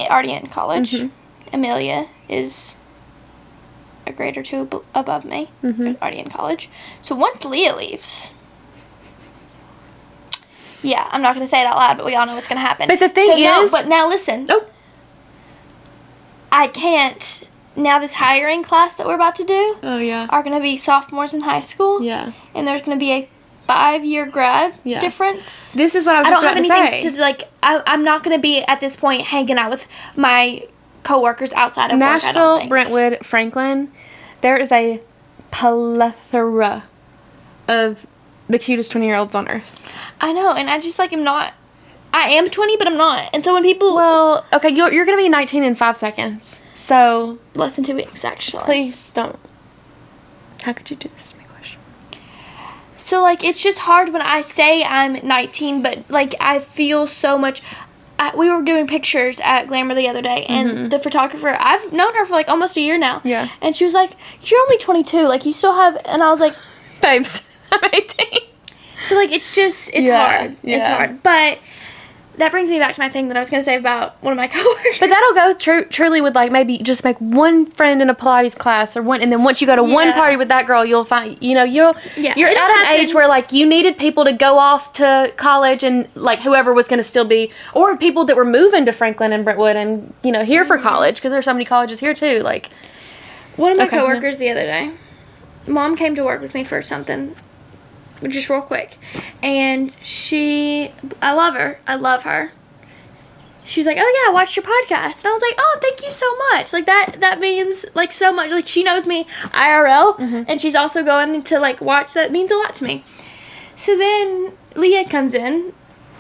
S2: already in college.
S1: Mm-hmm.
S2: Amelia is a grade or two above me, already in college. So once Leah leaves, yeah, I'm not going to say it out loud, but we all know what's going to happen.
S1: But the thing is...
S2: But now listen.
S1: Oh.
S2: I can't... Now this hiring class that we're about to do are going to be sophomores in high school.
S1: Yeah.
S2: And there's going to be a 5-year grad difference.
S1: This is what I was just about to say. I don't have anything
S2: to, like... I'm not going to be, at this point, hanging out with my coworkers outside of
S1: Nashville,
S2: work, I don't think.
S1: Brentwood, Franklin, there is a plethora of the cutest 20-year-olds on earth.
S2: I know, and I just, like, am not... I am 20, but I'm not. And so when people...
S1: Well, okay, you're going to be 19 in 5 seconds. So...
S2: Less than 2 weeks, actually.
S1: Please don't. How could you do this to me, question?
S2: So, like, it's just hard when I say I'm 19, but, like, I feel so much... we were doing pictures at Glamour the other day, and the photographer, I've known her for, like, almost a year now.
S1: Yeah.
S2: And she was like, you're only 22. Like, you still have... And I was like...
S1: Babes, I'm 18.
S2: So, like, it's just... It's hard. Yeah. It's hard. But... That brings me back to my thing that I was going to say about one of my coworkers.
S1: But that'll go truly with, like, maybe just make one friend in a Pilates class or one, and then once you go to one party with that girl, you'll find, you're at an age where, like, you needed people to go off to college and, like, whoever was going to still be, or people that were moving to Franklin and Brentwood and, here for college, because there's so many colleges here, too, like.
S2: One of my coworkers the other day, Mom came to work with me for something. Just real quick. And I love her. She was like, oh yeah, I watched your podcast. And I was like, oh, thank you so much. Like, that means, like, so much. Like, she knows me IRL, and she's also going to, like, watch. That means a lot to me. So then Leah comes in,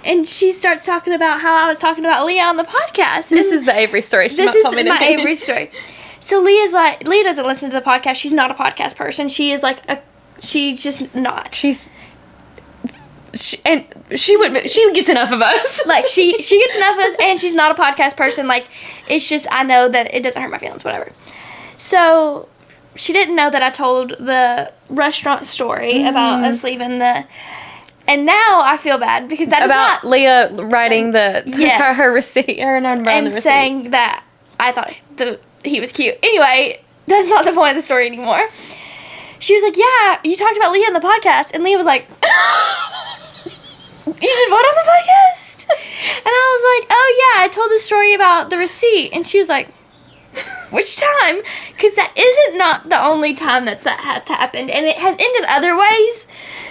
S2: and she starts talking about how I was talking about Leah on the podcast.
S1: This is the Avery story.
S2: This is my Avery story. So Leah doesn't listen to the podcast. She's not a podcast person. She is, like, she's just not. She
S1: gets enough of us.
S2: Like, she gets enough of us, and she's not a podcast person. Like, it's just, I know that it doesn't hurt my feelings, whatever. So, she didn't know that I told the restaurant story about us leaving the... And now I feel bad, because that is
S1: about
S2: not...
S1: Leah writing her receipt, her number on the receipt.
S2: And saying that I thought he was cute. Anyway, that's not the point of the story anymore. She was like, yeah, you talked about Leah on the podcast. And Leah was like, you did what on the podcast? And I was like, oh yeah, I told the story about the receipt. And she was like, which time? Because that isn't not the only time that has happened. And it has ended other ways.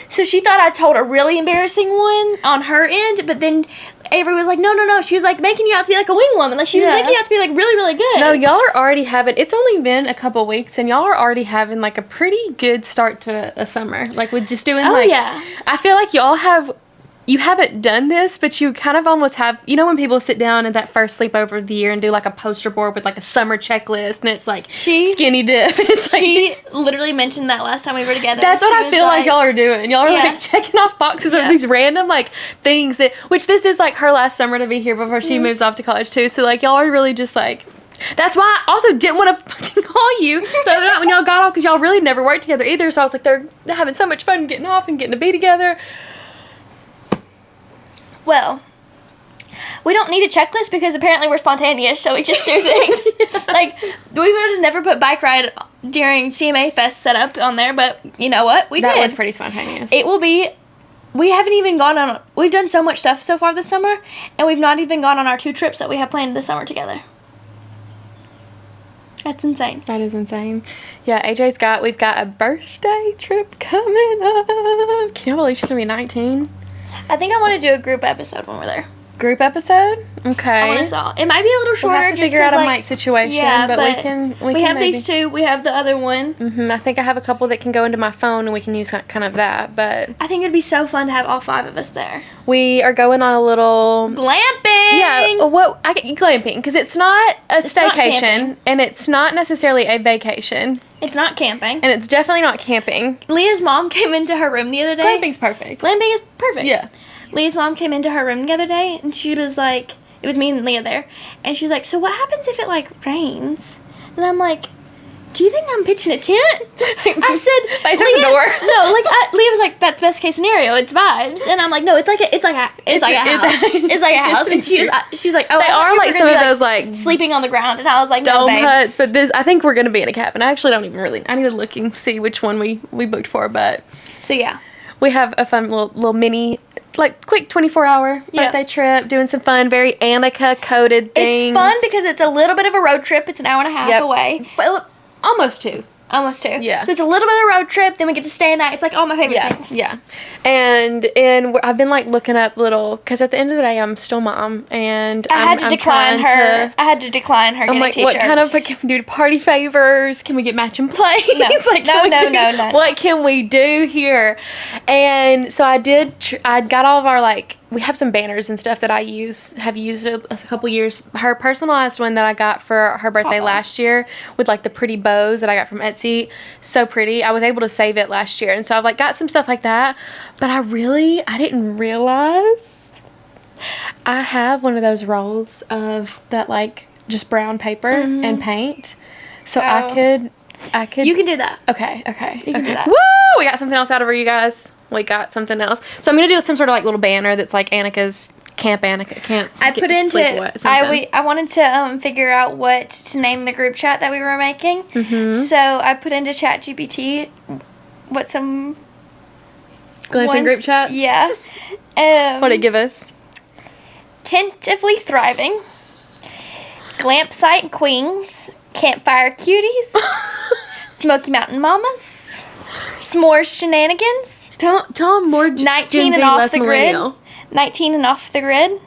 S2: So she thought I told a really embarrassing one on her end. But then Avery was like, no. She was like making you out to be like a wing woman. Like, she was making you out to be like really, really good.
S1: No, y'all are already having, it's only been a couple weeks, and y'all are already having like a pretty good start to a summer. Like, with just doing I feel like you haven't done this, but you kind of almost have, when people sit down at that first sleepover of the year and do like a poster board with like a summer checklist, and it's like skinny dip, and it's like...
S2: She literally mentioned that last time we were together.
S1: That's what I feel like y'all are doing. Y'all are like checking off boxes of these random like things which this is like her last summer to be here before she moves off to college too, so like y'all are really just like... That's why I also didn't want to fucking call you the other night when y'all got off, because y'all really never worked together either, so I was like, they're having so much fun getting off and getting to be together.
S2: Well, we don't need a checklist because apparently we're spontaneous, so we just do things. Like, we would have never put bike ride during CMA Fest setup on there, but you know what? We did.
S1: That was pretty spontaneous.
S2: It will be... We haven't even gone on... We've done so much stuff so far this summer, and we've not even gone on our 2 trips that we have planned this summer together. That's insane.
S1: That is insane. Yeah, we've got a birthday trip coming up. Can you believe she's going to be 19?
S2: I think I want to do a group episode when we're there.
S1: Group episode? Okay.
S2: I want us all. It might be a little shorter.
S1: We'll have to figure out a mic situation, but we can
S2: have
S1: maybe.
S2: These 2. We have the other one.
S1: I think I have a couple that can go into my phone, and we can use kind of that, but...
S2: I think it would be so fun to have all 5 of us there.
S1: We are going on a little...
S2: Glamping!
S1: Yeah, glamping, because it's not a staycation, and it's not necessarily a vacation.
S2: It's not camping.
S1: And it's definitely not camping.
S2: Leah's mom came into her room the other day.
S1: Glamping's perfect.
S2: Glamping is perfect.
S1: Yeah.
S2: Leah's mom came into her room the other day, and she was like, it was me and Leah there, and she was like, so what happens if it, like, rains? And I'm like, do you think I'm pitching a tent? I said,
S1: Face there's a door.
S2: No, like Leah was like, that's best case scenario. It's vibes, and I'm like, no, it's like a house. It's like a house. And she was like, oh,
S1: they are like some of those like
S2: sleeping on the ground, and I was like, no,
S1: dome
S2: babes.
S1: huts. But this, I think we're gonna be in a cabin. I actually don't even really. I need to look and see which one we booked for, but
S2: So yeah,
S1: we have a fun little mini. Like quick 24-hour birthday trip, doing some fun, very Annica coded things.
S2: it's fun because it's a little bit of a road trip. It's an hour and a half away.
S1: But almost 2.
S2: Almost 2.
S1: Yeah.
S2: So it's a little bit of a road trip. Then we get to stay a night. It's like all my favorite things.
S1: Yeah. And I've been like looking up because at the end of the day, I'm still mom, and
S2: I had to decline her. I had to decline her.
S1: I'm like,
S2: t-shirts.
S1: what kind of can we do party favors? Can we get matching plates?
S2: No.
S1: Like,
S2: No.
S1: What can we do here? And so I did. I got all of our like. We have some banners and stuff that I have used a couple years. Her personalized one that I got for her birthday last year with like the pretty bows that I got from Etsy. So pretty. I was able to save it last year. And so I've like got some stuff like that. But I didn't realize I have one of those rolls of that like just brown paper and paint. So I could.
S2: You can do that.
S1: Okay.
S2: You can do that.
S1: Woo! We got something else out of her, you guys. We got something else. So I'm going to do some sort of like little banner that's like Annica's Camp Annica.
S2: I wanted to figure out what to name the group chat that we were making. Mm-hmm. So I put into ChatGPT what some
S1: glamping group chats?
S2: Yeah.
S1: What did it give us?
S2: Tentatively thriving. Glamp site queens. Campfire cuties. Smoky Mountain mamas. S'mores shenanigans.
S1: Tell them more.
S2: 19 and off the grid. 19 and off the grid.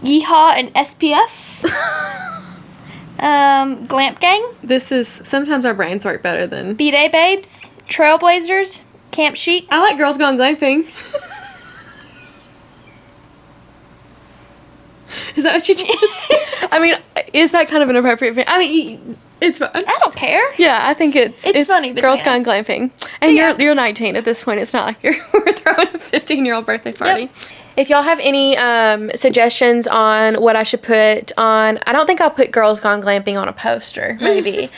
S2: Yeehaw and SPF. Glamp gang.
S1: This is sometimes our brains work better than
S2: B-Day babes. Trailblazers. Camp chic.
S1: I like girls gone glamping. Is that what you just? I mean, is that kind of inappropriate? I mean, it's fun.
S2: I don't care.
S1: Yeah, I think it's
S2: funny.
S1: Girls gone glamping, and you're 19 at this point. It's not like we're throwing a 15-year-old birthday party. Yep. If y'all have any suggestions on what I should put on, I don't think I'll put Girls Gone Glamping on a poster. Maybe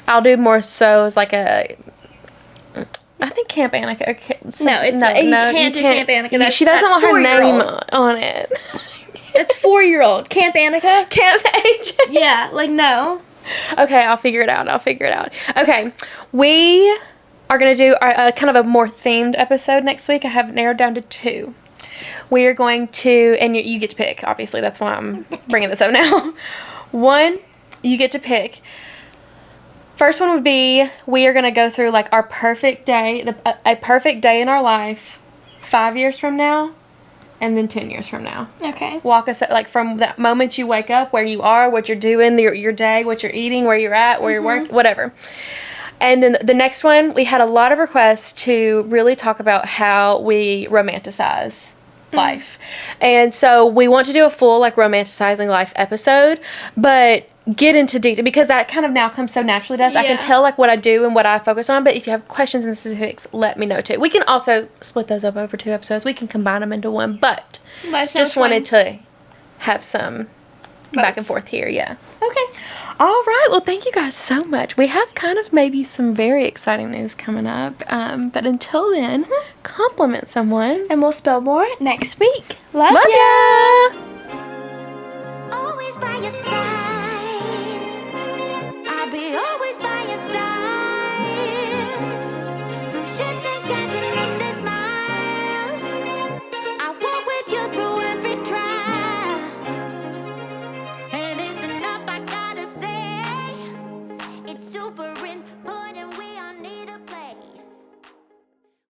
S1: I'll do more so as like a. I think Camp Annica.
S2: You can't do Camp Annica.
S1: She doesn't want her name on it.
S2: It's 4-year-old. Camp Annica.
S1: Camp AJ.
S2: Yeah, like no.
S1: Okay, I'll figure it out. Okay, we are going to do kind of a more themed episode next week. I have it narrowed down to 2. We are going to, and you get to pick, obviously. That's why I'm bringing this up now. 1, you get to pick. First one would be, we are going to go through like our perfect day, a perfect day in our life 5 years from now. And then 10 years from now.
S2: Okay.
S1: Walk us, like, from that moment you wake up, where you are, what you're doing, your day, what you're eating, where you're at, where you're working, whatever. And then the next one, we had a lot of requests to really talk about how we romanticize life. And so we want to do a full, like, romanticizing life episode, but get into detail, because that kind of now comes so naturally to us. Yeah. I can tell, like, what I do and what I focus on, but if you have questions and specifics, let me know, too. We can also split those up over 2 episodes. We can combine them into one, but just wanted to have some back and forth here, yeah.
S2: Okay.
S1: All right. Well, thank you guys so much. We have kind of maybe some very exciting news coming up, but until then, compliment someone.
S2: And we'll spell more next week. Love
S1: ya!